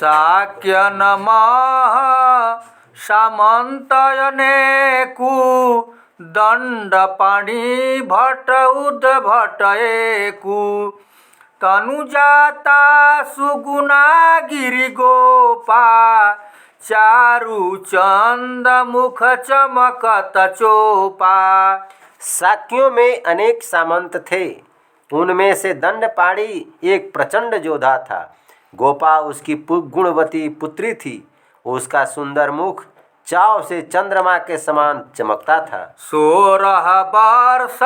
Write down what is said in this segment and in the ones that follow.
शाक्य नमः सामंतयनेकु दंडपाणि भट्ट उद्भट एकु तनुजाता सुगुणा गिरिगोपा चारु चंद मुख चमकत चोपा। शाक्यों में अनेक सामंत थे। उनमें से दंडपाणि एक प्रचंड योद्धा था। गोपा उसकी गुणवती पुत्री थी। उसका सुंदर मुख चाव से चंद्रमा के समान चमकता था। 16 वर्ष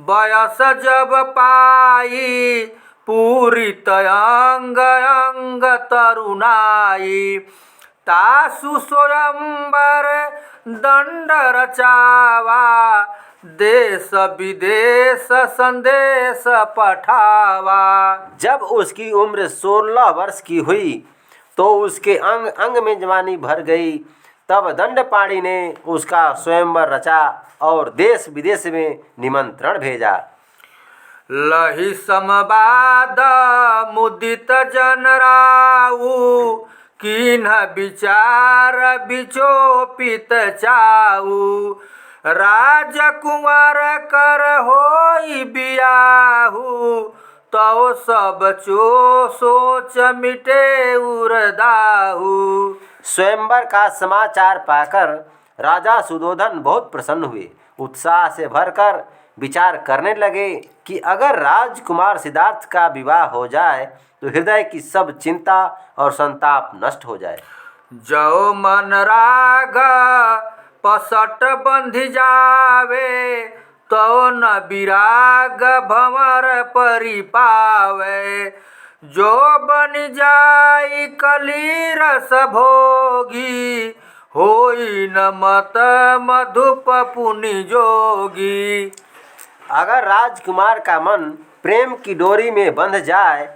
बयस जब पाई पूरित अंग अंग तरुणाई तासु स्वयंवर दंड रचावा देश विदेश संदेश पठावा। जब उसकी उम्र 16 वर्ष की हुई तो उसके अंग अंग में जवानी भर गई। तब दंडपाणि ने उसका स्वयंवर रचा और देश विदेश में निमंत्रण भेजा। लहि समवाद मुदित जन राऊ किन्ह विचार विचोपित चाऊ राजकुमार कर होई बियाहू तो सब सोच मिटे उरदाहू। स्वयंवर का समाचार पाकर राजा सुधोधन बहुत प्रसन्न हुए। उत्साह से भरकर विचार करने लगे कि अगर राजकुमार सिद्धार्थ का विवाह हो जाए तो हृदय की सब चिंता और संताप नष्ट हो जाए। जो मन राग पसट बंधि जावे तो न विराग भंवर परि पावे जो बन जाई कली रस भोगी होई न मत मधुप पुनि जोगी। अगर राजकुमार का मन प्रेम की डोरी में बंध जाए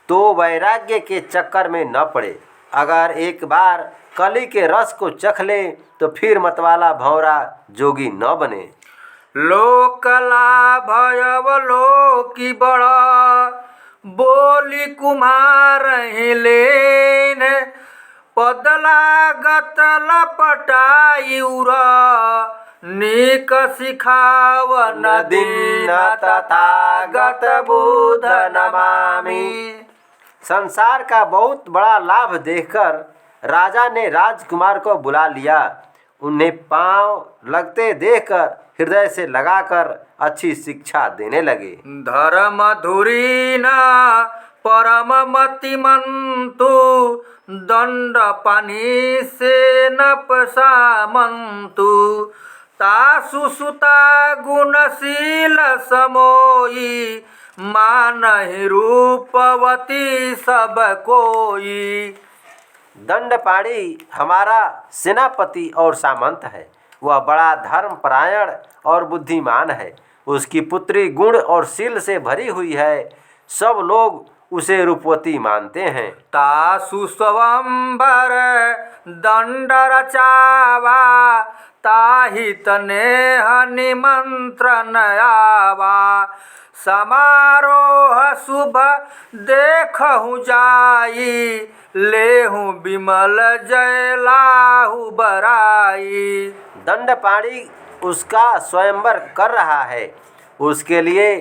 तो वैराग्य के चक्कर में न पड़े। अगर एक बार कली के रस को चख ले तो फिर मतवाला भंवरा जोगी न बने। लोक लाभयव लोकी बड़ा बोली कुम्हार लेन पद लागत लपटायूर नीक सिखावन दीन तथागत बुध नमामि। संसार का बहुत बड़ा लाभ देखकर राजा ने राजकुमार को बुला लिया। उन्हें पांव लगते देखकर हृदय से लगाकर अच्छी शिक्षा देने लगे। धर्म धुरीना परम मतिमंतु दंड पानी से नपसामंतु तासु सुता गुणशील समोई मानहि रूपवती सब कोई। दंडपाणि हमारा सेनापति और सामंत है। वह बड़ा धर्मपरायण और बुद्धिमान है। उसकी पुत्री गुण और शील से भरी हुई है। सब लोग उसे रूपवती मानते हैं। तासु स्वयंवर दंड रचावा ताहि तनेह निमंत्रण आवा समारोह शुभ देखहु जाई लेहु विमल जय लाहु बराई। दंडपाणि उसका स्वयंवर कर रहा है। उसके लिए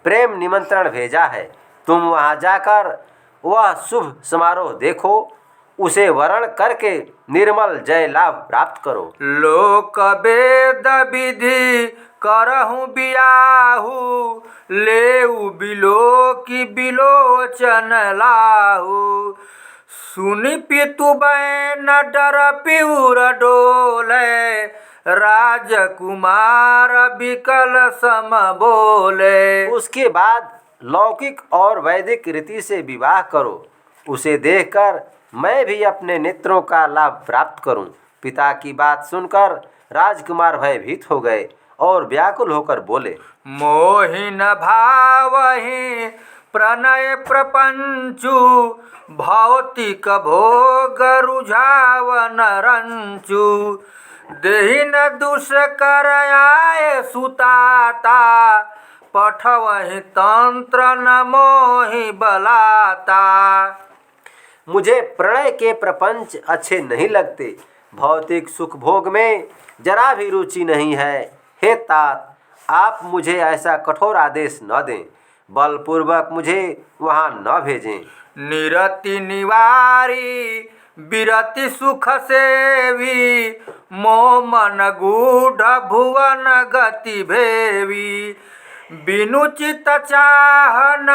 प्रेम निमंत्रण भेजा है। तुम वहां जाकर वह शुभ समारोह देखो। उसे वरण करके निर्मल जय लाभ प्राप्त करो। लोक वेद विधि करहु बियाहू लेउ बिलो की बिलोचन लाहू सुनि पितु बैन डर पिउर डोले राजकुमार विकल सम बोले। उसके बाद लौकिक और वैदिक रीति से विवाह करो। उसे देखकर मैं भी अपने नेत्रों का लाभ प्राप्त करूं। पिता की बात सुनकर राजकुमार भयभीत हो गए और व्याकुल होकर बोले, मोहिन भावहि प्रणय प्रपंचु भौतिक भोग रुझावन रंचु देहिन दुष्कर आय सुताता पठवहि तंत्र न मोहि बलाता। मुझे प्रणय के प्रपंच अच्छे नहीं लगते। भौतिक सुख भोग में जरा भी रुचि नहीं है। हे तात, आप मुझे ऐसा कठोर आदेश न दें, बलपूर्वक मुझे वहाँ न भेजें। निरति निवारी विरति सुख सेवी, मोह मन गूढ़ भुवन गति भेवी। बिनु चित चाहन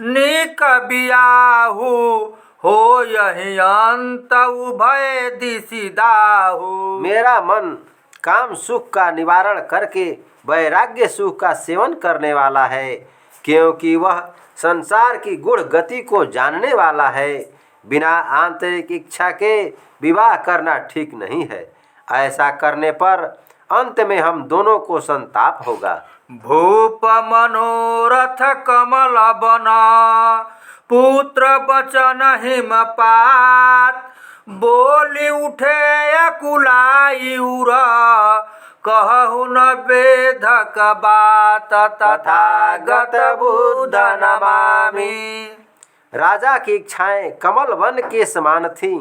निक बियाहू, हो यही अंत उभय दिशि दाहू। मेरा मन काम सुख का निवारण करके वैराग्य सुख का सेवन करने वाला है, क्योंकि वह संसार की गुण गति को जानने वाला है। बिना आंतरिक इच्छा के विवाह करना ठीक नहीं है। ऐसा करने पर अंत में हम दोनों को संताप होगा। भूप मनोरथ कमल बना, पुत्र बचन हिमपात। बोली उठे अकुलाई उर, कहु न वेधक बात। तथागत बुद्ध नमामि। राजा की इच्छाएं कमल वन के समान थीं।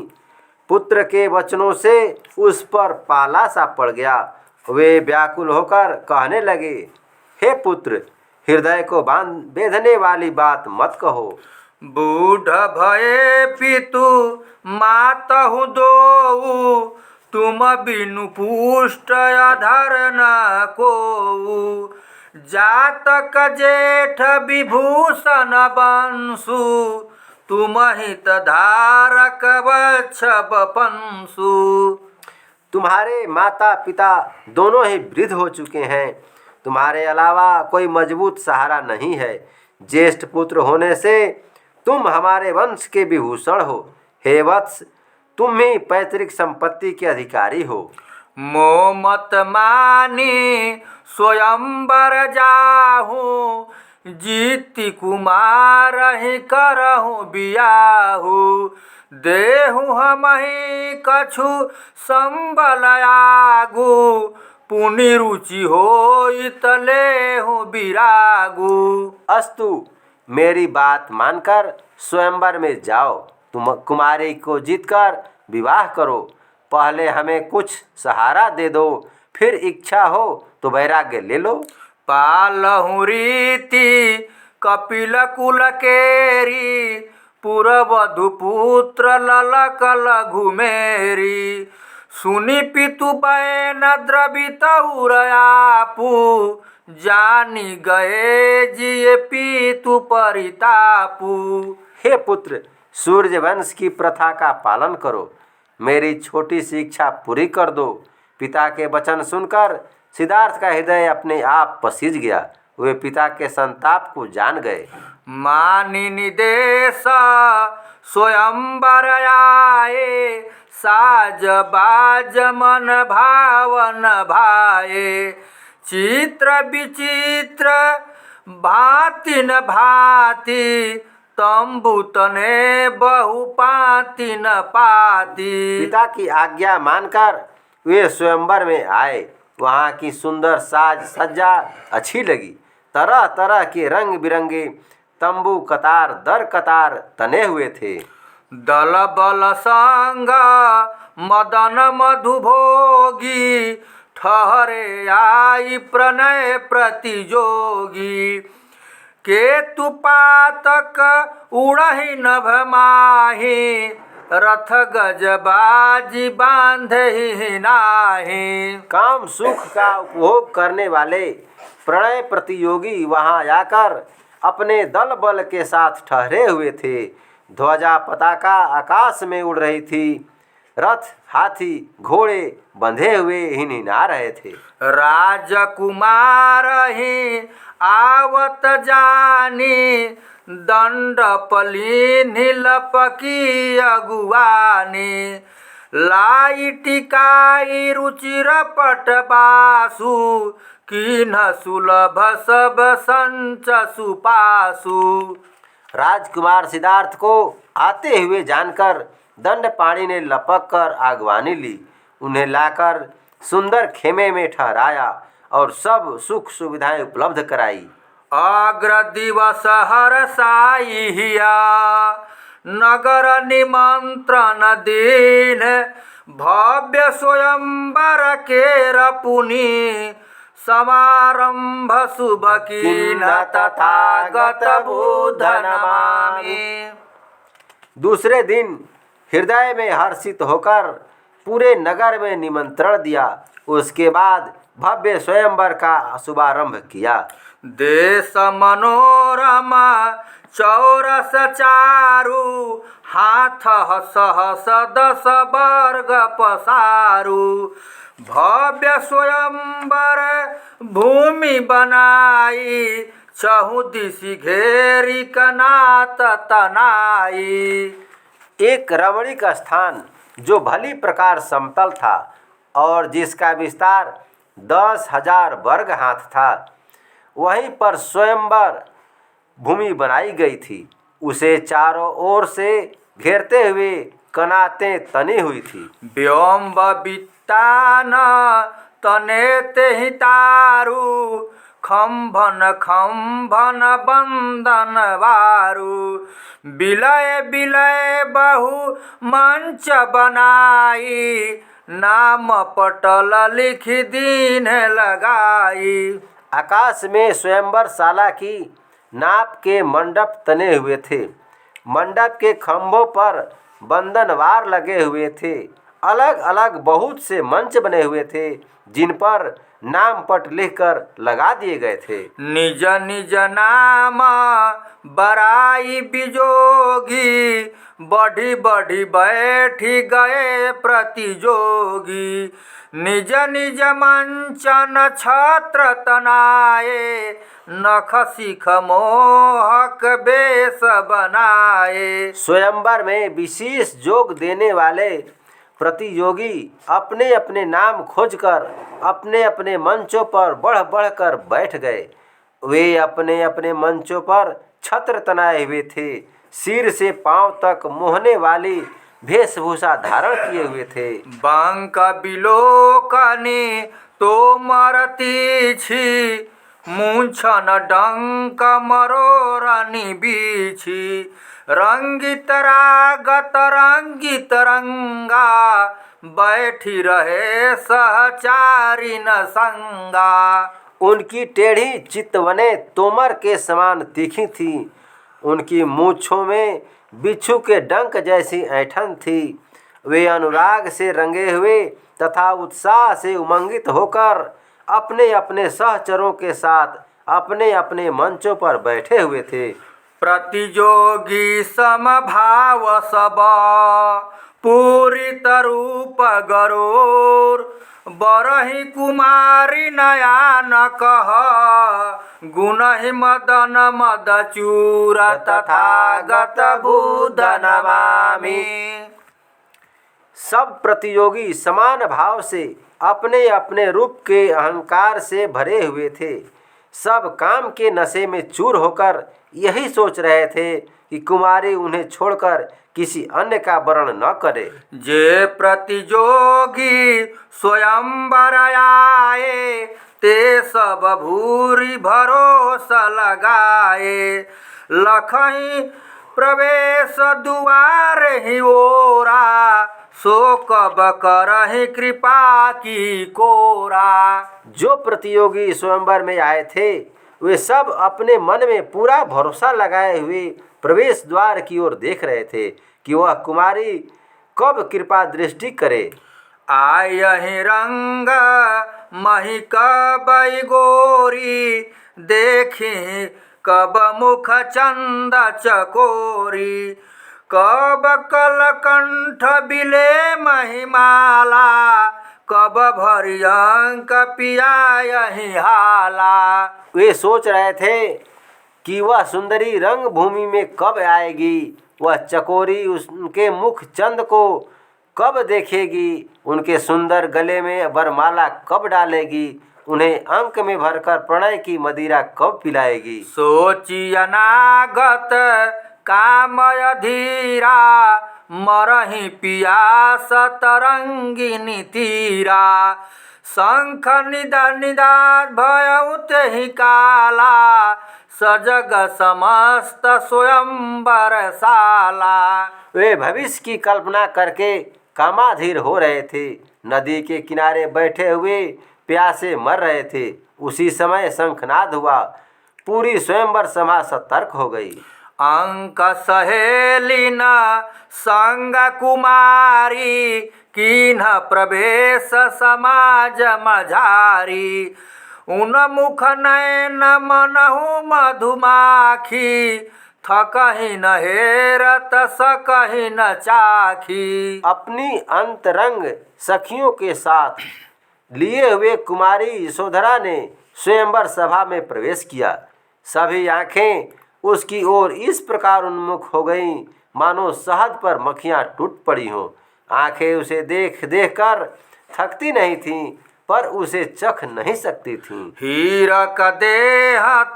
पुत्र के वचनों से उस पर पाला सा पड़ गया। वे व्याकुल होकर कहने लगे, हे पुत्र, हृदय को बेधने वाली बात मत कहो। बूढ़ भये पितु मातहु दोऊ, तुम बिनु पुष्ट अधर न कोऊ। जातक जेठ विभूषण बंसु, तुम हित धारक वत्सव पंसु। तुम्हारे माता पिता दोनों ही वृद्ध हो चुके हैं। तुम्हारे अलावा कोई मजबूत सहारा नहीं है। ज्येष्ठ पुत्र होने से तुम हमारे वंश के विभूषण हो। हे वत्स, तुम ही पैतृक संपत्ति के अधिकारी हो। मोह मत मानी स्वयंवर जाहू, जीति कुमार ही करहु बियाहू। देहु हमहि कछु संबल आगू, पुनि रुचि होइत लेहु बिरागू। अस्तु, मेरी बात मानकर स्वयंवर में जाओ। तुम कुमारी को जीतकर विवाह करो। पहले हमें कुछ सहारा दे दो, फिर इच्छा हो तो वैराग्य ले लो। पालहु रीति कपिल कुल केरी, पुरवधु पुत्र ललक लघु मेरी। सुनि पितु बैन द्रवित उरयापू, जानी गए जिये पितु परितापू। हे पुत्र, सूर्य वंश की प्रथा का पालन करो। मेरी छोटी सी इच्छा पूरी कर दो। पिता के वचन सुनकर सिद्धार्थ का हृदय अपने आप पसीज गया। वे पिता के संताप को जान गए। मानि निदेश स्वयंवर आए, साज बाज मन भावन भाए। चित्र विचित्र भांति न भांति, तंबू तने बहु पाति न पाति। पिता की आज्ञा मानकर वे स्वयंवर में आए। वहाँ की सुंदर साज सज्जा अच्छी लगी। तरह तरह के रंग बिरंगे तंबू कतार दर कतार तने हुए थे। दल बल संग मदन मधुभोगी, ठहरे आई प्रणय प्रतिजोगी। केतु पातक उड़हि नभ माही, रथ गज बाजी बांधहि नाही। काम सुख का उपभोग करने वाले प्रणय प्रतियोगी वहाँ आकर अपने दल बल के साथ ठहरे हुए थे। ध्वजा पताका आकाश में उड़ रही थी। रथ हाथी घोड़े बंधे हुए हिनहिना रहे थे। राजकुमार ही आवत जानी, दंड पलीनि लपकी अगुवानी। लाई टिकाई रुचिर पट बासु, कीन्ह सुलभ सब संच सुपासु। राजकुमार सिद्धार्थ को आते हुए जानकर दंडपाणि ने लपक कर आगवानी ली। उन्हें लाकर सुंदर खेमे में ठहराया और सब सुख सुविधाएं उपलब्ध कराई। अग्र दिवस हरसाई हिया, नगर निमंत्रण दीन, भव्य स्वयंवर केर पुनि, समारंभ शुभ कीन तथागत बुद्ध नमामि। दूसरे दिन हृदय में हर्षित होकर पूरे नगर में निमंत्रण दिया। उसके बाद भव्य स्वयंवर का शुभारंभ किया। देश मनोरमा चौरस चारु, हाथ सहस 10 वर्ग पसारु, भव्य स्वयंवर भूमि बनाई, चहुदिशि घेरी कनात तनाई। एक रमणीक स्थान जो भली प्रकार समतल था और जिसका विस्तार 10,000 वर्ग हाथ था, वहीं पर स्वयंवर भूमि बनाई गई थी। उसे चारों ओर से घेरते हुए कनातें तनी हुई थी। व्योम वित्तान तनेते ही तारु, खम्भन खम्भन बंदन वारु, विलय विलय बहु मंच बनाई, नाम पटल लिख दीन लगाई। आकाश में स्वयंवर शाला की नाप के मंडप तने हुए थे। मंडप के खंभों पर बंधनवार लगे हुए थे। अलग अलग बहुत से मंच बने हुए थे जिन पर नाम पट लिखकर लगा दिए गए थे। निज निज नाम बराई बिजोगी, बढ़ी बढ़ी बैठी गए प्रतिजोगी, निज निज मंचन छत्र तनाए, नख शिख मोहक बेश बनाए। स्वयंवर में विशेष जोग देने वाले प्रतियोगी अपने अपने नाम खोजकर अपने अपने मंचों पर बढ़ बढ़कर बैठ गए। वे अपने अपने मंचों पर छत्र तनाए हुए थे। सिर से पांव तक मोहने वाली वेशभूषा धारण किए हुए थे। बांक बिलोकनी तो मरती छी, मूंछन डंक मरोरनी बीछी, रंगित रागत रंगित रंगा, बैठी रहे सहचारी न संगा। उनकी टेढ़ी चितवने तोमर के समान तीखी थी। उनकी मूँछों में बिच्छू के डंक जैसी ऐंठन थी। वे अनुराग से रंगे हुए तथा उत्साह से उमंगित होकर अपने अपने सहचरों के साथ अपने अपने मंचों पर बैठे हुए थे। प्रतियोगी समभाव सब, पूरित रूप गरोर, बरही कुमारी नयान कह, गुणहि मदन मद चूर, तथागत बुद्ध नमामि। सब प्रतियोगी समान भाव से अपने अपने रूप के अहंकार से भरे हुए थे। सब काम के नशे में चूर होकर यही सोच रहे थे कि कुमारी उन्हें छोड़कर किसी अन्य का वर्ण न करे। जे प्रतियोगी स्वयंवर आए, ते सब भूरी भरोसा लगाए, लखई प्रवेश दुआर ही ओरा, सो कब करहि कृपा की कोरा। जो प्रतियोगी स्वयंवर में आए थे वे सब अपने मन में पूरा भरोसा लगाए हुए प्रवेश द्वार की ओर देख रहे थे कि वह कुमारी कब कृपा दृष्टि करे। आयहि रंग मही कब गोरी, देखी कब मुख चंद चकोरी, कब कलकंठ बिले महिमाला, कब भरी अंक पियायहि हाला। वे सोच रहे थे कि वह सुंदरी रंग भूमि में कब आएगी, वह चकोरी उनके मुख चंद को कब देखेगी, उनके सुंदर गले में वरमाला कब डालेगी, उन्हें अंक में भरकर प्रणय की मदिरा कब पिलाएगी। सोची अनागत कामय धीरा, मरहि पियास तरंगिनी तीरा, शंख निदा निदा भयउत ही काला, सजग समस्त स्वयंवरशाला। वे भविष्य की कल्पना करके कामाधीर हो रहे थे। नदी के किनारे बैठे हुए प्यासे मर रहे थे। उसी समय शंखनाद हुआ। पूरी स्वयंवर सभा सतर्क हो गई। अंक सहेली न संग कुमारी, कीन्ह प्रवेश समाज मझारी। उन्मुख नयन मनहु मधुमाखी, थकहि न हेरत सकहि न चाखी। अपनी अंतरंग सखियों के साथ लिए हुए कुमारी यशोधरा ने स्वयंवर सभा में प्रवेश किया। सभी आंखें उसकी ओर इस प्रकार उन्मुख हो गईं मानो शहद पर मक्खियां टूट पड़ी हों। आंखें उसे देख देख कर थकती नहीं थीं, पर उसे चख नहीं सकती थीं। हीरक देहत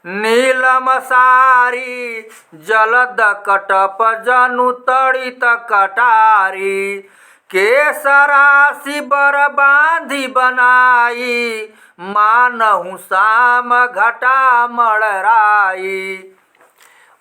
नीलम सारी, जलद कटप जनु तड़ित कटारी। केसराशि बर बांधी बनाई, मानहु शाम घटा मड़राई।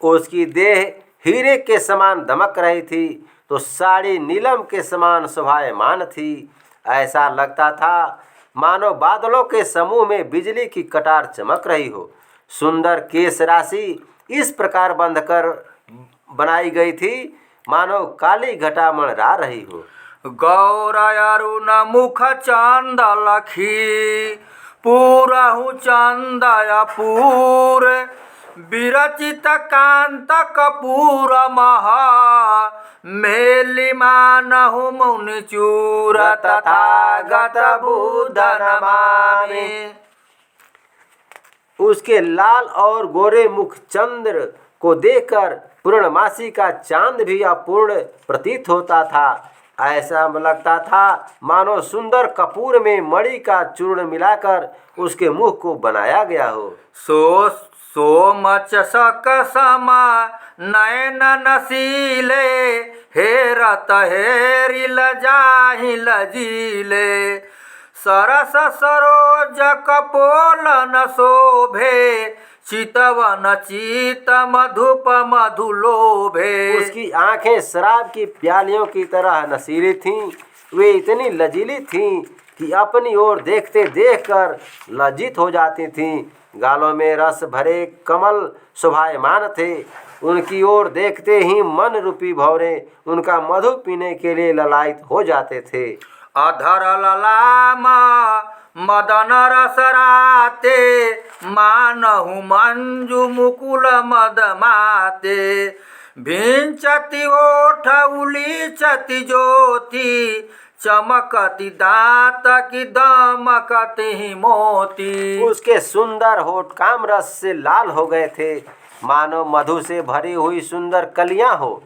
उसकी देह हीरे के समान दमक रही थी, तो साड़ी नीलम के समान शोभायमान थी। ऐसा लगता था मानो बादलों के समूह में बिजली की कटार चमक रही हो। सुंदर केश राशि इस प्रकार बंधकर बनाई गई थी मानो काली घटा मंडरा रही हो। गौर अरुण मुख चंद लखी, पूरहु चंदय पूर। विरचित कांत कपूर महा, मेली मानहु मुनि चूर। तथागत बुद्ध नमामि। उसके लाल और गोरे मुख चंद्र को देखकर पूर्णमासी का चांद भी अपूर्ण प्रतीत होता था। ऐसा लगता था मानो सुंदर कपूर में मणि का चूर्ण मिलाकर उसके मुख को बनाया गया हो। सोमच सक सम नयन नसीले, हेरत हेरि लजाहि लजीले। सरस सरोज कपोलन शोभे, चितवन चित मधुप मधुलोभे। उसकी आंखें शराब की प्यालियों की तरह नशीली थीं। वे इतनी लजीली थीं कि अपनी ओर देखते देखकर लज्जित हो जाती थीं। गालों में रस भरे कमल शोभायमान थे। उनकी ओर देखते ही मन रूपी भौरे उनका मधु पीने के लिए ललायित हो जाते थे। अधर ललाम मदन रसराते, मानहु मंजु मुकुल मदमाते। भिंचति ओठ उलीचति ज्योति, चमकति दांत की दमकति मोती। उसके सुंदर होठ काम रस से लाल हो गए थे, मानो मधु से भरी हुई सुंदर कलियां हो।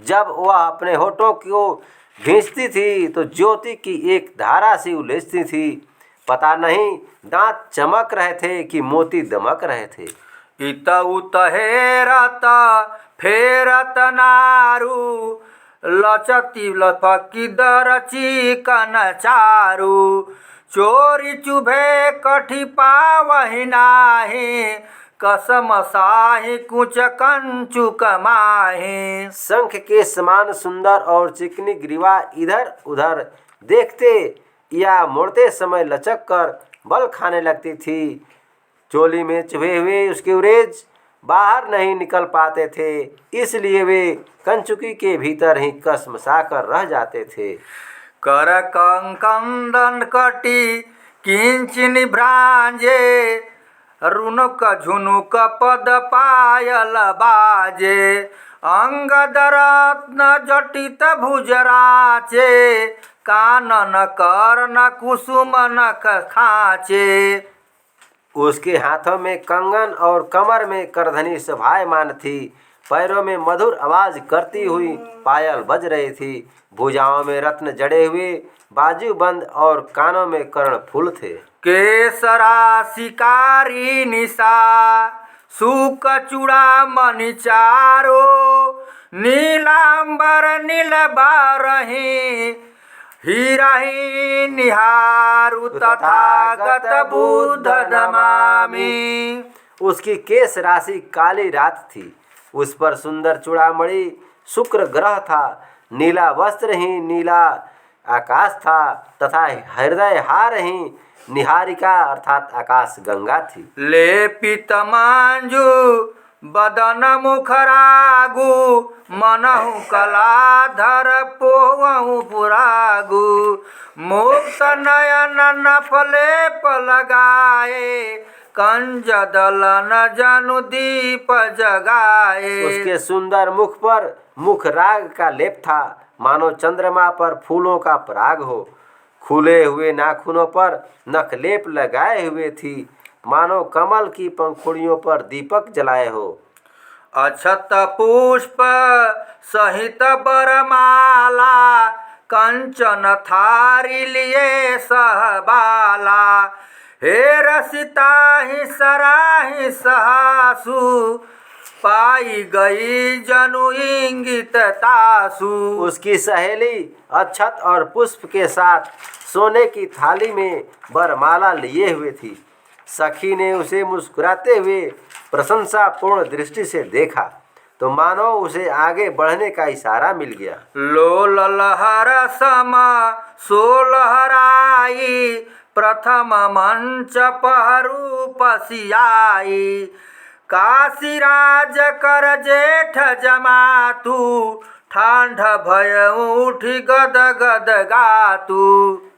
जब वह अपने होठों को भींचती थी तो ज्योति की एक धारा सी उलझती थी। पता नहीं दांत चमक रहे थे कि मोती दमक रहे थे। इत उत हेरत फेरत नारू, लचती लपकी दर चिकन चारू। चोरी चुभे कठी पावहि नाही, कसम साहि कुच कंचुक माही। शंख के समान सुंदर और चिकनी ग्रीवा इधर उधर देखते या मुड़ते समय लचक कर बल खाने लगती थी। चोली में चुभे हुए उसके उरेज बाहर नहीं निकल पाते थे, इसलिए वे कंचुकी के भीतर ही कसमसा कर रह जाते थे। कर कंकंदन कटी किंचिन भ्रांजे, रुनुक झुनुक पद पायल बाजे। अंगद रत्न जटित भुजराचे, कानन कर्न कुसुम नख खाचे। उसके हाथों में कंगन और कमर में करधनी शोभायमान थी। पैरों में मधुर आवाज करती हुई पायल बज रही थी। भुजाओं में रत्न जड़े हुए बाजूबंद और कानों में कर्ण फूल थे। केसरा शिकारी निशा, सुक चूड़ा मणि चारो। नीलांबर नील बारही, हीराही निहारु। तथागत बुद्ध नमामि। उसकी केश राशि काली रात थी। उस पर सुंदर चूड़ामणि शुक्र ग्रह था। नीला वस्त्र ही नीला आकाश था तथा हृदय हार ही निहारिका अर्थात आकाश गंगा थी। लेपित मांजू बदन मुखरागु मनहु कलाधर पोवहु पुरागु मुक्त नयन नफलेप लगाए कंज दलन जनु दीप जगाए। उसके सुंदर मुख पर मुख राग का लेप था, मानो चंद्रमा पर फूलों का पराग हो। खुले हुए नाखूनों पर नखलेप लगाए हुए थी, मानो कमल की पंखुड़ियों पर दीपक जलाए हो। अक्षत पुष्प सहित बरमाला कंचन थारी लिए सहबाला हे रसिता ही सराही सहासु पाई गई जनु इंगित तासु। उसकी सहेली अक्षत और पुष्प के साथ सोने की थाली में बरमाला लिए हुए थी। सखी ने उसे मुस्कुराते हुए प्रशंसापूर्ण दृष्टि से देखा तो मानो उसे आगे बढ़ने का इशारा मिल गया। लोल लहर सम सोलहराई प्रथम मंच पहरू पसियाई काशीराज कर जेठ जमातु ठांड भय उठी गद गद गातु।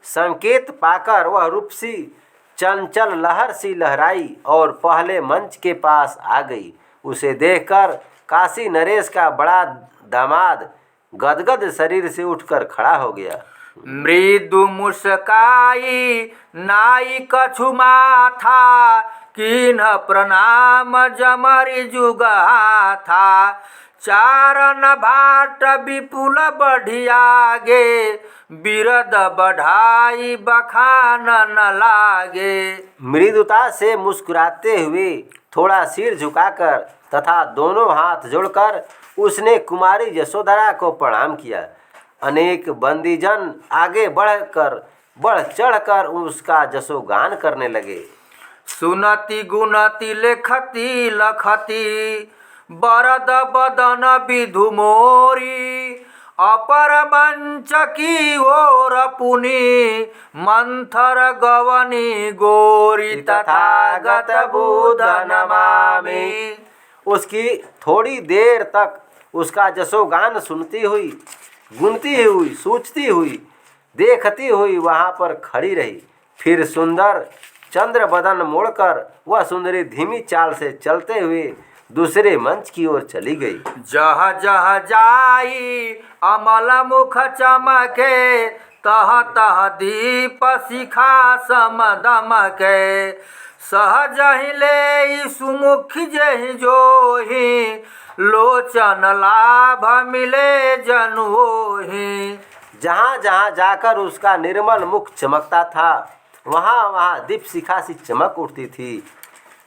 संकेत पाकर वह रूपसी चंचल लहर सी लहराई और पहले मंच के पास आ गई। उसे देखकर काशी नरेश का बड़ा दामाद गदगद शरीर से उठकर खड़ा हो गया। मृदु मुस्काई नाई कछु माथा किन्ह प्रणाम जमरि जुगा था चारण भाट विपुल बढ़ियागे बिरद बढ़ाई बखान न लागे। मृदुता से मुस्कुराते हुए थोड़ा सिर झुकाकर तथा दोनों हाथ जोड़कर उसने कुमारी यशोधरा को प्रणाम किया। अनेक बंदीजन आगे बढ़ चढ़कर उसका जसोगान करने लगे। सुनति गुणति लेखति लखति बरद बदन विधु मोरी अपर मंच की ओर पुनि मंथर गवनी गोरी तथागत बुध नमामि। उसकी थोड़ी देर तक उसका जसोगान सुनती हुई, गुनती हुई, सोचती हुई, देखती हुई वहाँ पर खड़ी रही। फिर सुंदर चंद्र बदन मोड़कर वह सुंदरी धीमी चाल से चलते हुए दूसरे मंच की ओर चली गई। जह जह जाई अमल मुख चमके तह तह दीप शिखा समदमके सहज ही ले सुमुखी जहि जोहि लोचन लाभ मिले जनुओहि। जहाँ जहाँ जाकर उसका निर्मल मुख चमकता था वहाँ वहाँ दीप शिखा सी चमक उठती थी।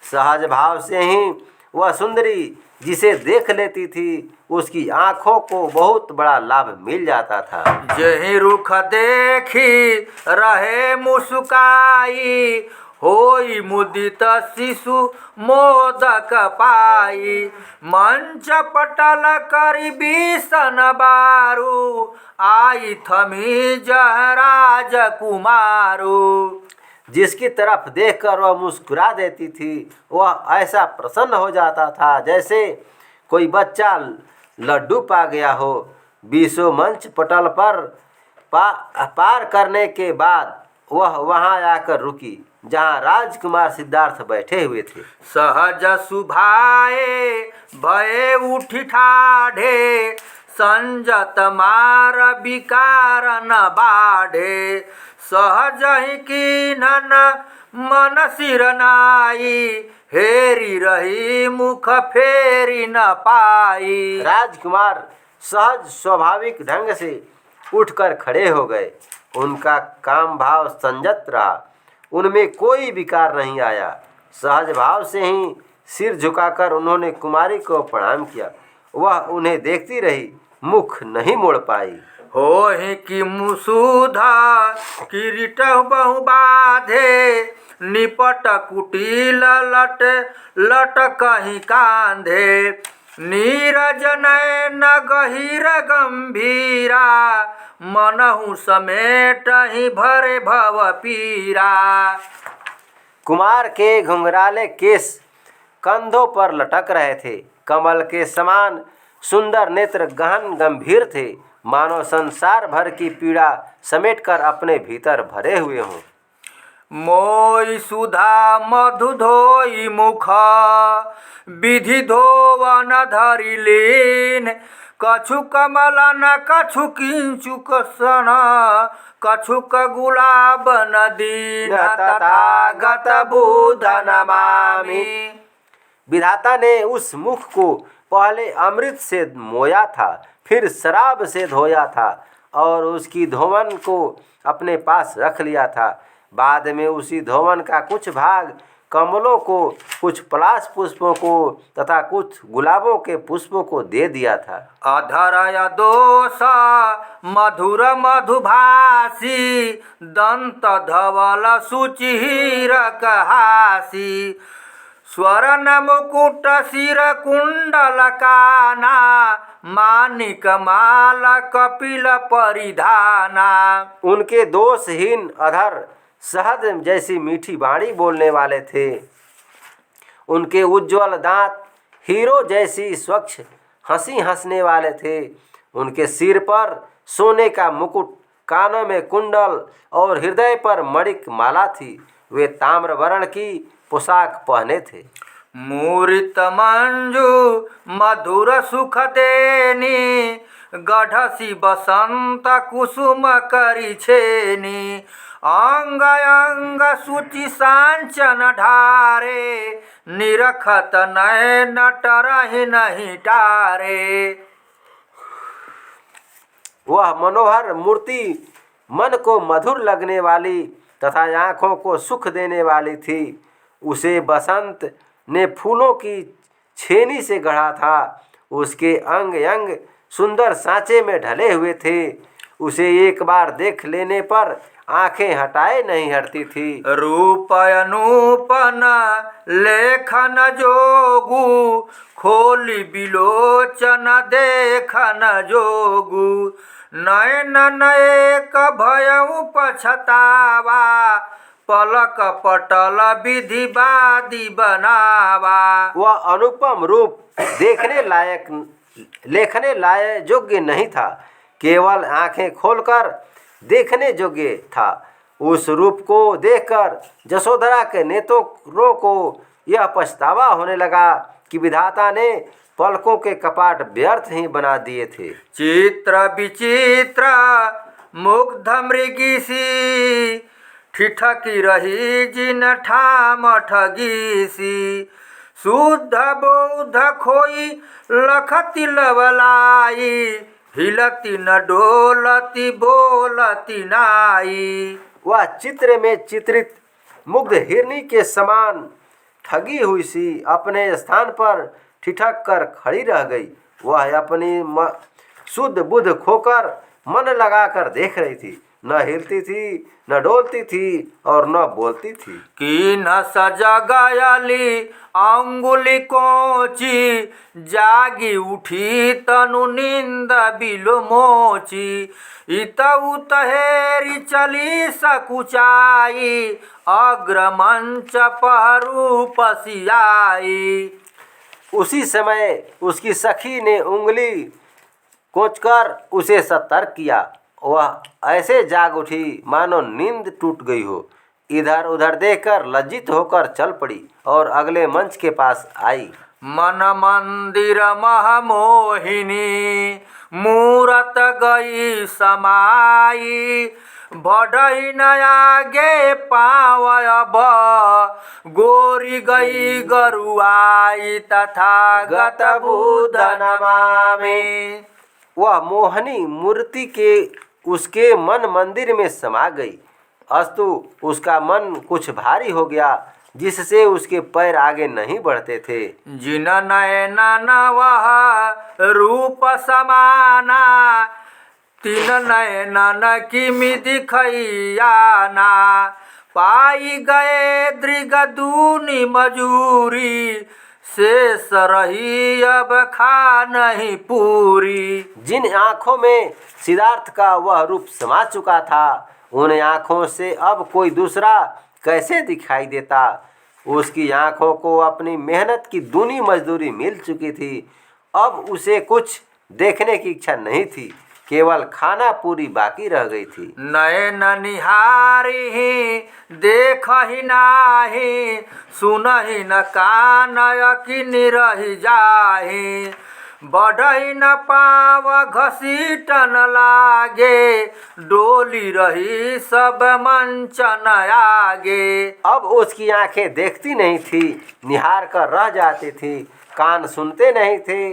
सहज भाव से ही वह सुंदरी जिसे देख लेती थी उसकी आंखों को बहुत बड़ा लाभ मिल जाता था। जहि रुख देखी रहे मुस्काई होई मुदित शिशु मोदक पाई मंच पटल करी बीसन बारू आई थमी जहराज कुमारू। जिसकी तरफ देखकर वह मुस्कुरा देती थी वह ऐसा प्रसन्न हो जाता था जैसे कोई बच्चा लड्डू पा गया हो। बीसों मंच पटल पर पार करने के बाद वह वहां आकर रुकी जहां राजकुमार सिद्धार्थ बैठे हुए थे। सहज सुभाए भये उठी ठाढ़े संजत मार विकार न बाढ़े सहज ही कीनन मन सिर नाई हेरी रही मुख फेरी न पाई। राजकुमार सहज स्वाभाविक ढंग से उठकर खड़े हो गए। उनका काम भाव संजत रहा, उनमें कोई विकार नहीं आया। सहज भाव से ही सिर झुकाकर उन्होंने कुमारी को प्रणाम किया। वह उन्हें देखती रही, मुख नहीं मोड़ पाई। होहि कि मुसुधा किरीट बहु बाधे निपट कुटिल लट लट कहीं कांधे नीरज नयन गहीर गंभीरा मनहु समेट ही भरे भव पीरा। कुमार के घुंघराले केस कंधों पर लटक रहे थे। कमल के समान सुंदर नेत्र गहन गंभीर थे, मानो संसार भर की पीड़ा समेटकर अपने भीतर भरे हुए हों। मोई सुधा मधु धोई मुख विधि धोवन धरि लीन कछु कमलन कछु किंचुक सन कछुक गुलाब नदीन तथागत बुध नमामि। विधाता ने उस मुख को पहले अमृत से मोया था, फिर शराब से धोया था और उसकी धोवन को अपने पास रख लिया था। बाद में उसी धोवन का कुछ भाग कमलों को, कुछ पलाश पुष्पों को तथा कुछ गुलाबों के पुष्पों को दे दिया था। अधरय दोष मधुर मधुभासी दंत धवल सुचिर कहासी स्वर्ण मुकुट सिर कुंडल काना मानिक माल कपिल परिधाना। उनके दोषहीन अधर शहद जैसी मीठी वाणी बोलने वाले थे। उनके उज्ज्वल दांत हीरो जैसी स्वच्छ हंसी हंसने वाले थे। उनके सिर पर सोने का मुकुट, कानों में कुंडल और हृदय पर मणिक माला थी। वे ताम्र वर्ण की पोशाक पहने थे। मूरित मंजू मधुर सुख देनी गढ़सी बसंत कुसुम करी छेनी अंग अंग सूचि सांचन ढारे निरखत नयन टरहि नहीं टारे। वह मनोहर मूर्ति मन को मधुर लगने वाली तथा आँखों को सुख देने वाली थी। उसे बसंत ने फूलों की छेनी से गढ़ा था। उसके अंग अंग सुंदर सांचे में ढले हुए थे। उसे एक बार देख लेने पर आंखें हटाए नहीं हटती थी। रूप अनूपन लेखन जोगु खोली बिलोचन देखन जोगु नयन नयक भयउ पछतावा पलक पटल विधि बादी बनावा। वह अनुपम रूप देखने लायक लेखने लायक योग्य नहीं था, केवल आंखें खोलकर देखने योग्य था। उस रूप को देखकर जसोधरा के नेत्रों को यह पछतावा होने लगा कि विधाता ने पलकों के कपाट व्यर्थ ही बना दिए थे। चित्र विचित्र मुग्ध मृगिसी ठिठकी रही जिन ठाम ठगीसी शुद्ध बौद्ध खोई लखती लवलाई हिलती न डोलती बोलती नाई। वह चित्र में चित्रित मुग्ध हिरनी के समान ठगी हुई सी अपने स्थान पर ठिठक कर खड़ी रह गई। वह अपनी शुद्ध बुद्ध खोकर मन लगाकर देख रही थी, न हिलती थी न डोलती थी और न बोलती थी। कि न सजगयली अंगुली कोची जागी उठी तनु निंद बिलो मोची इत उत हेरी चली सकुचाई अग्र मंच पहरू पसियाई। उसी समय उसकी सखी ने उंगली कोचकर उसे सतर्क किया। वह ऐसे जाग उठी मानो नींद टूट गई हो। इधर उधर देखकर लज्जित होकर चल पड़ी और अगले मंच के पास आई। मन मंदिर महमोहिनी मूरत गई समाई बढ़ई न आगे पावब गोरी गई गरुआई तथागत बुध नमामि। वह मोहनी मूर्ति के उसके मन मंदिर में समा गई, अस्तु उसका मन कुछ भारी हो गया जिससे उसके पैर आगे नहीं बढ़ते थे। जिन नयन वह रूप समाना तीन नयनन किमि दिखैया ना, पाई गए दृगदूनि मजूरी, शेष रही अब खा नहीं पूरी। जिन आंखों में सिद्धार्थ का वह रूप समा चुका था, उन आंखों से अब कोई दूसरा कैसे दिखाई देता। उसकी आंखों को अपनी मेहनत की दूनी मजदूरी मिल चुकी थी। अब उसे कुछ देखने की इच्छा नहीं थी, केवल खाना पूरी बाकी रह गई थी। नयन निहारी देखहि नाही, सुनहि न कान अकिनि रहि जाहि, बढ़हि न पाव घसीटन लागे, डोली रही सब मंचन आगे। अब उसकी आंखें देखती नहीं थी, निहार कर रह जाती थी, कान सुनते नहीं थे,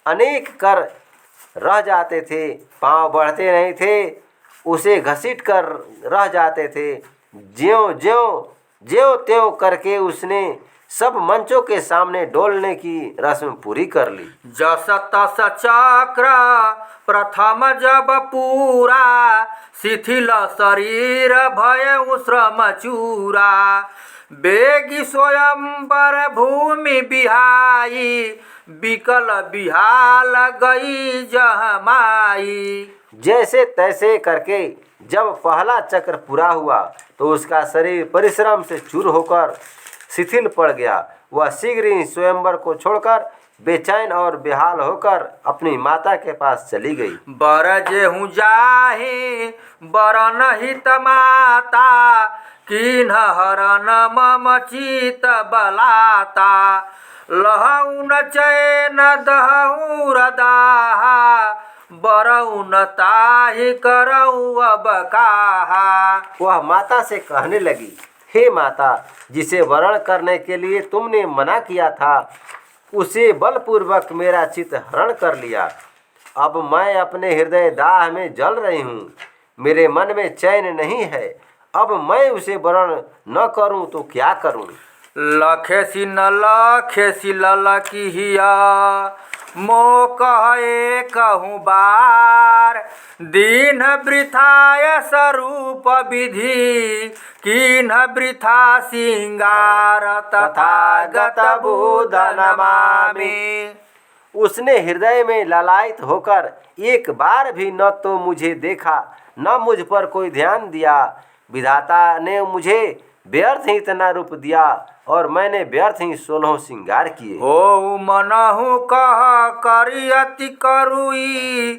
अनेक कर रह जाते थे, पांव बढ़ते नहीं थे, उसे घसीट कर रह जाते थे। ज्यों ज्यों ज्यों त्यों करके उसने सब मंचों के सामने डोलने की रस्म पूरी कर ली। जस तस चक्र प्रथम जब पूरा, शिथिल शरीर भय श्रम चूरा, बेगी स्वयंवर भूमि बिहाई, बिकल बिहाल गई जहमाई। जैसे तैसे करके जब पहला चक्र पूरा हुआ तो उसका शरीर परिश्रम से चूर होकर शिथिल पड़ गया। वह शीघ्र ही स्वयंवर को छोड़कर बेचैन और बेहाल होकर अपनी माता के पास चली गई। बर जेहू जाहि बरन हित माता, किन्ह हरन मम चित बलाता, लहऊ न चैन दहऊ रदाहा, बरऊ न ताहि करऊ अब काहा। वह माता से कहने लगी, हे माता, जिसे वरण करने के लिए तुमने मना किया था, उसे बलपूर्वक मेरा चित्त हरण कर लिया। अब मैं अपने हृदय दाह में जल रही हूँ, मेरे मन में चैन नहीं है। अब मैं उसे वरण न करूँ तो क्या करूँ। लखेसी न लखेसी ललकिया, मो कहे कहूँ बार, दीन वृथाय स्वरूप विधि, किन्ह वृथा सिंगार, तथागत बुध नमामि। उसने हृदय में ललायित होकर एक बार भी न तो मुझे देखा, न मुझ पर कोई ध्यान दिया। विधाता ने मुझे व्यर्थ ही इतना रूप दिया और मैंने व्यर्थ ही 16 श्रृंगार किए। हो मनहु कह करी अति करुई,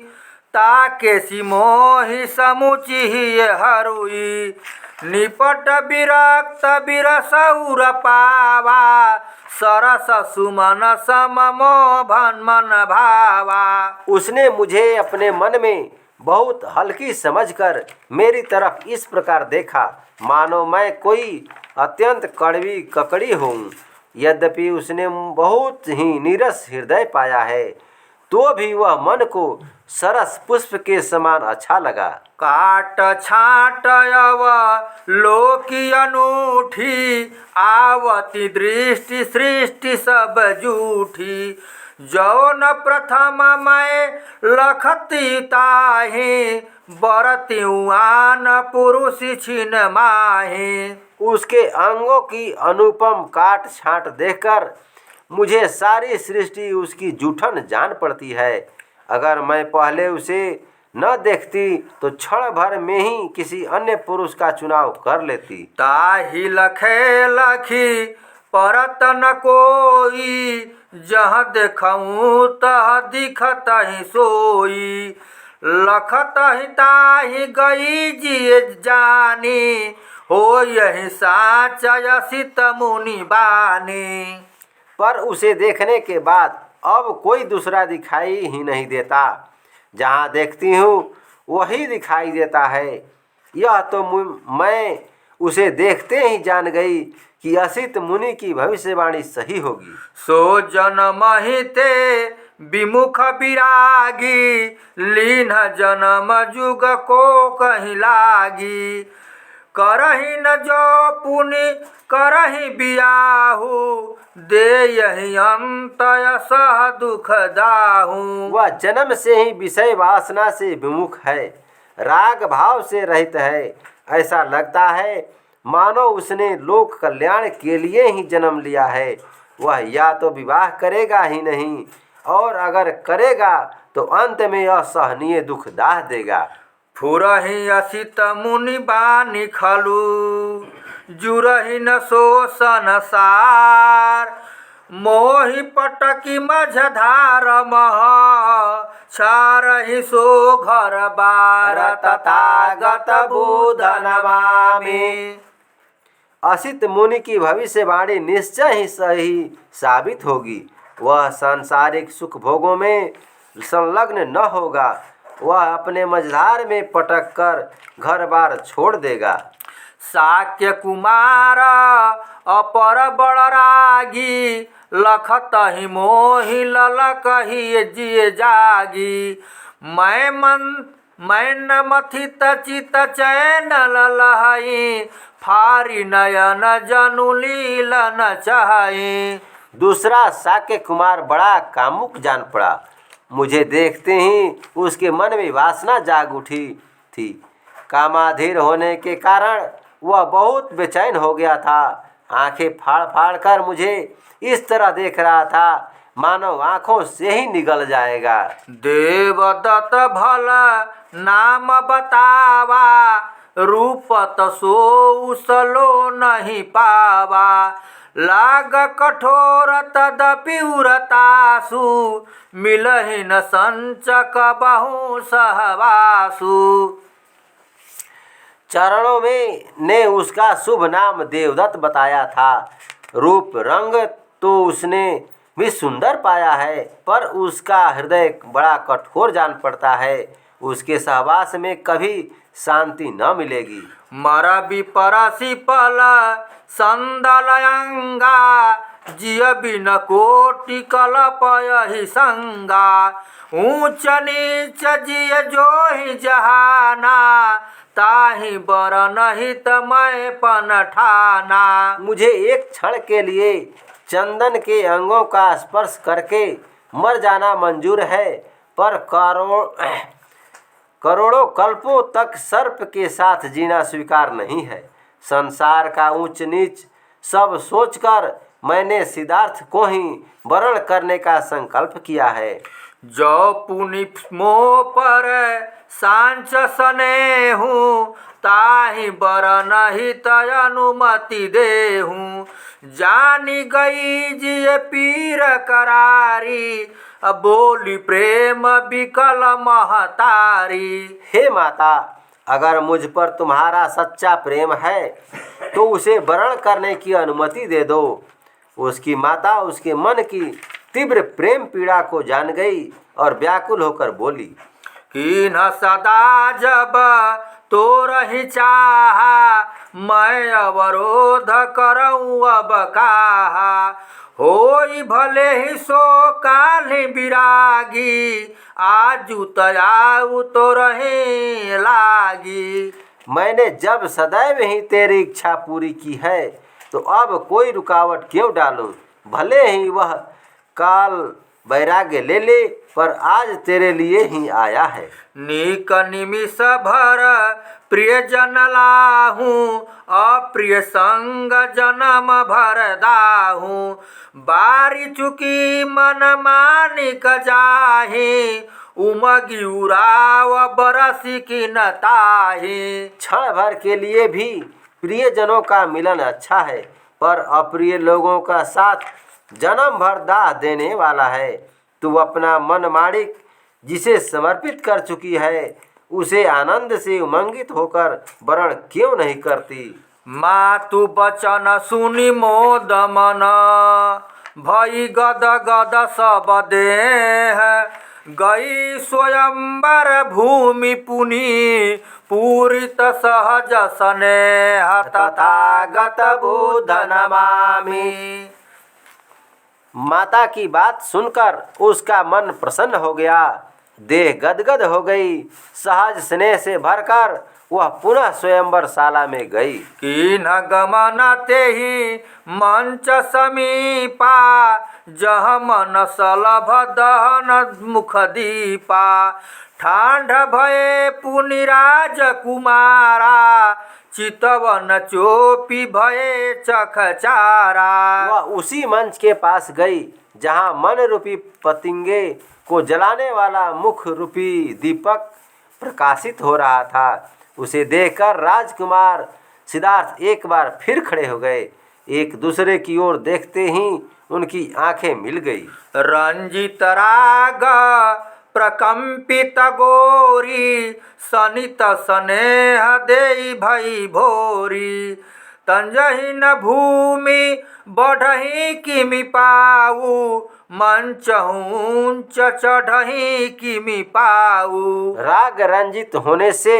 ताके सिमोहि समुचि हरुई, निपट विरक्त बिरसौर पावा, सरस सुमन सम मोहन मन भावा। उसने मुझे अपने मन में बहुत हल्की समझकर मेरी तरफ इस प्रकार देखा, मानो मैं कोई अत्यंत कड़वी ककड़ी हूँ। यद्यपि उसने बहुत ही नीरस हृदय पाया है, तो भी वह मन को सरस पुष्प के समान अच्छा लगा। काट छाट अव लोकी अनूठी, आवती दृष्टि सृष्टि सब जूठी, जौन प्रथम मैं लखती ताहि, बरतिउआन पुरुष छिन माहि। उसके अंगों की अनुपम काट छाट देखकर मुझे सारी सृष्टि उसकी जूठन जान पड़ती है। अगर मैं पहले उसे न देखती तो क्षण भर में ही किसी अन्य पुरुष का चुनाव कर लेती। ताहि लखे लखी परत न कोई, जहाँ देखऊँ तह दिखत ही सोई, लखत ही ताहि गई जिय जानी, हो यही साच असित मुनि बानी। पर उसे देखने के बाद अब कोई दूसरा दिखाई ही नहीं देता, जहाँ देखती हूँ वही दिखाई देता है। यह तो मैं उसे देखते ही जान गई कि असित मुनि की भविष्यवाणी सही होगी। सो जन्म ही ते विमुख विरागी, लीन जन्म जुग को कहीं लागी, करही न जो पुनि करही बियाहू, दे यही अंतय सह दुख दाहू। वह जन्म से ही विषय वासना से विमुख है, राग भाव से रहित है। ऐसा लगता है मानो उसने लोक कल्याण के लिए ही जन्म लिया है। वह या तो विवाह करेगा ही नहीं, और अगर करेगा तो अंत में असहनीय दुख दाह देगा। फुरही असित मुनि बानी खलु, जुरही न शोषण सार। मोहि पटकी मझधार मह, छारहि सो घर बार। तथागत बुध नमामि। असित मुनि की भविष्यवाणी निश्चय ही सही साबित होगी। वह सांसारिक सुख भोगों में संलग्न न होगा। वह अपने मझधार में पटक कर घर बार छोड़ देगा। शाक्य कुमार अपर बड़रागी, लखत ही मोहि ललकहि जिय जागी। मैं न मथित चित चैन ललहई, फारी नयन जनु लीलन चहई। दूसरा शाक्य कुमार बड़ा कामुक जान पड़ा। मुझे देखते ही उसके मन में वासना जाग उठी थी। कामाधीर होने के कारण वह बहुत बेचैन हो गया था। आंखें फाड़ फाड़ कर मुझे इस तरह देख रहा था मानो आंखों से ही निगल जाएगा। देवदत्त भल नाम बतावा, रूपत सो सलो नहीं पावा। लाग कठोर तदपि उरतासु, मिलहि न संचक बहु सहवासु। चरणों में ने उसका शुभ नाम देवदत्त बताया था। रूप रंग तो उसने भी सुंदर पाया है, पर उसका हृदय बड़ा कठोर जान पड़ता है। उसके सहवास में कभी शांति न मिलेगी। मर विपरसी पल संदलयंगा, जिय बिन कोटि कलपयहि संगा। ऊंच नीच जिय जोहि जहाना, ताहि बर नहित मैं पन ठाना। मुझे एक क्षण के लिए चंदन के अंगों का स्पर्श करके मर जाना मंजूर है, पर करोड़ों कल्पों तक सर्प के साथ जीना स्वीकार नहीं है। संसार का ऊंच नीच सब सोचकर मैंने सिद्धार्थ को ही वरण करने का संकल्प किया है। जो पुनि मोह पर सांच सनेहूँ, ताहि बर नहित अनुमति देहूँ। जानी गई जिय पीर करारी, बोली प्रेम विकल महतारी। हे माता, अगर मुझ पर तुम्हारा सच्चा प्रेम है तो उसे वरण करने की अनुमति दे दो। उसकी माता उसके मन की तीव्र प्रेम पीड़ा को जान गई और व्याकुल होकर बोली, कीन्ह सदा जब तो रही चाहा, मैं अवरोध करऊँ अब काहा। होई भले ही सो काल्हि विरागी, आजू तयाऊ तो रहे लागी। मैंने जब सदैव ही तेरी इच्छा पूरी की है तो अब कोई रुकावट क्यों डालूं। भले ही वह काल वैराग्य ले ले, पर आज तेरे लिए ही आया है। नीक निमिष भर प्रिय जन लाहूँ, अप्रिय संग जन्म भर दाहूँ। बारी चुकी मन मानिक जाही, उमगी उराव बरसी की नताही। क्षण भर के लिए भी प्रियजनों का मिलन अच्छा है, पर अप्रिय लोगों का साथ जन्म भर दाह देने वाला है। तू अपना मन माणिक जिसे समर्पित कर चुकी है, उसे आनंद से उमंगित होकर वरण क्यों नहीं करती। मातु बचन सुनि मोद मन, भई गद गद सब देह। गई स्वयंवर भूमि पुनि, पूरित सहज स्नेह। तथागत बुध नमामि। माता की बात सुनकर उसका मन प्रसन्न हो गया। देह गदगद हो गई। सहज स्नेह से भरकर वह पुनः स्वयंवर शाला में गई। कीन्ह गमन तेहि मंच समीपा, जह मन सलभ दहन मुख दीपा। ठांड भये पुनिराज कुमारा, चितवन चोपी भये चखचारा। वह उसी मंच के पास गई जहाँ मन रूपी पतंगे को जलाने वाला मुख रूपी दीपक प्रकाशित हो रहा था। उसे देखकर राजकुमार सिद्धार्थ एक बार फिर खड़े हो गए। एक दूसरे की ओर देखते ही उनकी आंखें मिल गई। रंजित राग प्रकंपित गोरी, सनित स्नेह देई भई भोरी। तंजहि न भूमि बढ़ही किमि पाऊ, मंच ऊंच चढ़ही किमि पाऊ। राग रंजित होने से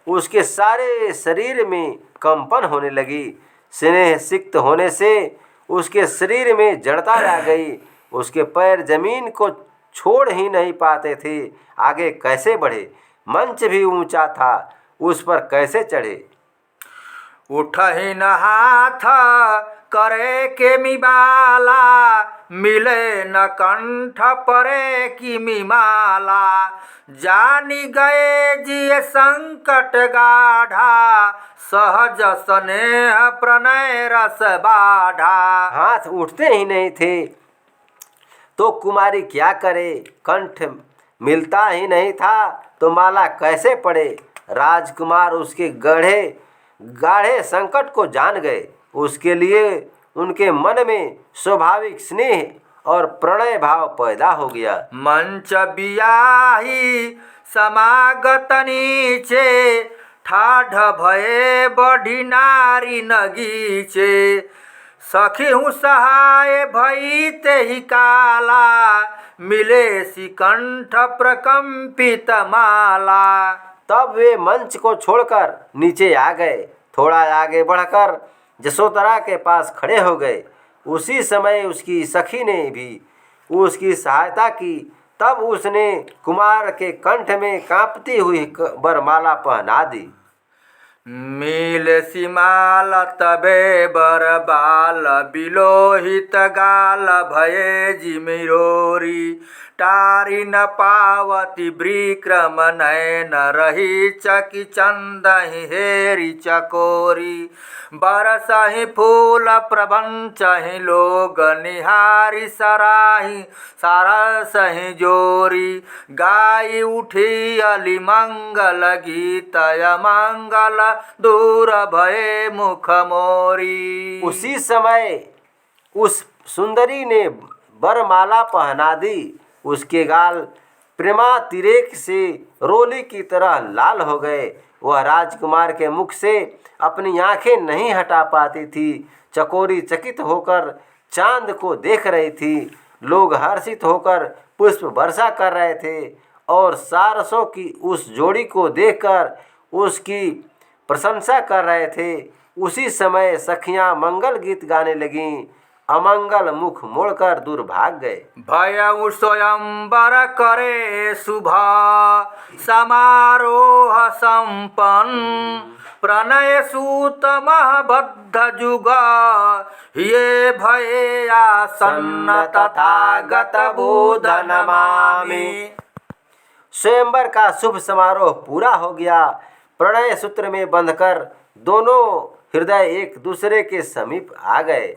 उसके सारे शरीर में कंपन होने लगी। स्नेह सिक्त होने से उसके शरीर में जड़ता आ गई। उसके पैर जमीन को छोड़ ही नहीं पाते थे। आगे कैसे बढ़े? मंच भी ऊंचा था, उस पर कैसे चढ़े? उठहि न हाथ करे के मिबाला, मिले न कंठ परे किमि माला। जानी गए जिय संकट गाढ़ा, सहज स्नेह प्रणय रस बाढ़ा। हाथ उठते ही नहीं थे तो कुमारी क्या करे? कंठ मिलता ही नहीं था तो माला कैसे पड़े? राजकुमार उसके गाढ़े संकट को जान गए। उसके लिए उनके मन में स्वाभाविक स्नेह और प्रणय भाव पैदा हो गया। मंच बियाही समागत नीचे, ठाढ़ भये बढ़ी नारी नगीचे। सखी हूँ सहाय भई तेहि काला, मिले सिकंठ प्रकंपित माला। तब वे मंच को छोड़कर नीचे आ गए। थोड़ा आगे बढ़कर जसोधरा के पास खड़े हो गए। उसी समय उसकी सखी ने भी उसकी सहायता की। तब उसने कुमार के कंठ में कांपती हुई वरमाला पहना दी। मिल सिमाल तबे बर बाल, बिलोहित गाल भये जिमिरोरी। टारी न पावती विक्रम नयन, रही चकी चंदहि हेरी चकोरी। बरसहि फूल प्रबंचहि लोग, निहारी सराही सारसहि जोरी। गाई उठी अली मंगल गीत, मंगल दूर भये मुख मोरी। उसी समय उस सुंदरी ने वरमाला पहना दी। उसके गाल प्रेमातिरेक से रोली की तरह लाल हो गए। वह राजकुमार के मुख से अपनी आंखें नहीं हटा पाती थी। चकोरी चकित होकर चांद को देख रही थी। लोग हर्षित होकर पुष्प वर्षा कर रहे थे और सारसों की उस जोड़ी को देखकर उसकी प्रशंसा कर रहे थे। उसी समय सखियां मंगल गीत गाने लगीं। अमंगल मुख मोड़कर दूर भाग गए। भयउ स्वयंवर करे शुभ, समारोह संपन्न। प्रणय सूत महबद्ध जुग, ये भये आसन्न तथागत बोध नमामि। स्वयंवर का शुभ समारोह पूरा हो गया। प्रणय सूत्र में बंधकर दोनों हृदय एक दूसरे के समीप आ गए।